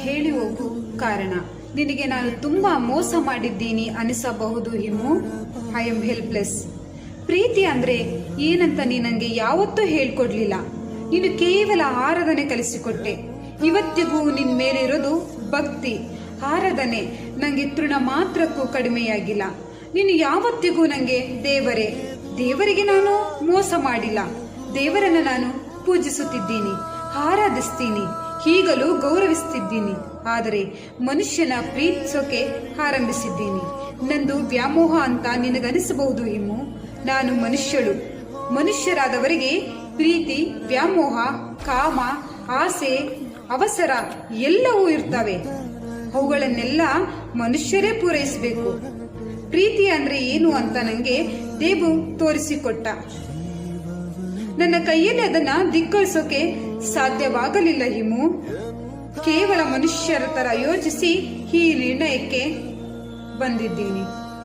ಹೇಳಿ ಹೋಗು ಕಾರಣ. ನಿನಗೆ ನಾನು ತುಂಬಾ ಮೋಸ ಮಾಡಿದ್ದೀನಿ ಅನಿಸಬಹುದು ಹಿಮು. I am helpless. ಪ್ರೀತಿ ಅಂದ್ರೆ ಏನಂತ ನೀ ನಂಗೆ ಯಾವತ್ತೂ ಹೇಳ್ಕೊಡ್ಲಿಲ್ಲ. ನೀನು ಕೇವಲ ಆರಾಧನೆ ಕಲಿಸಿಕೊಟ್ಟೆ. ಇವತ್ತಿಗೂ ನಿನ್ ಮೇಲೆ ಇರೋದು ಭಕ್ತಿ, ಆರಾಧನೆ. ನಂಗೆ ತೃಣ ಮಾತ್ರಕ್ಕೂ ಕಡಿಮೆಯಾಗಿಲ್ಲ. ನೀನು ಯಾವತ್ತಿಗೂ ನಂಗೆ ದೇವರಿಗೆ ನಾನು ಮೋಸ ಮಾಡಿಲ್ಲ. ದೇವರನ್ನ ನಾನು ಪೂಜಿಸುತ್ತಿದ್ದೀನಿ, ಆರಾಧಿಸ್ತೀನಿ, ಈಗಲೂ ಗೌರವಿಸ್ತಿದ್ದೀನಿ. ಆದರೆ ಮನುಷ್ಯನ ಪ್ರೀತಿಸೋಕೆ ಆರಂಭಿಸಿದ್ದೀನಿ. ನಂದು ವ್ಯಾಮೋಹ ಅಂತ ನಿನಗನಿಸಬಹುದು ಹಿಮು. ನಾನು ಮನುಷ್ಯರಾದವರಿಗೆ ಪ್ರೀತಿ, ವ್ಯಾಮೋಹ, ಕಾಮ, ಆಸೆ, ಅವಸರ ಎಲ್ಲವೂ ಇರ್ತವೆ. ಅವುಗಳನ್ನೆಲ್ಲ ಮನುಷ್ಯರೇ ಪೂರೈಸಬೇಕು. ಪ್ರೀತಿ ಅಂದ್ರೆ ಏನು ಅಂತ ನಂಗೆ ದೇವು ತೋರಿಸಿಕೊಟ್ಟ. ನನ್ನ ಕೈಯಲ್ಲಿ ಅದನ್ನ ಧಿಕ್ಕರಿಸೋಕೆ ಸಾಧ್ಯವಾಗಲಿಲ್ಲ ಹಿಮು. ಕೇವಲ ಮನುಷ್ಯರ ತರ ಯೋಚಿಸಿ ಈ ನಿರ್ಣಯಕ್ಕೆ ಬಂದಿದ್ದೀನಿ.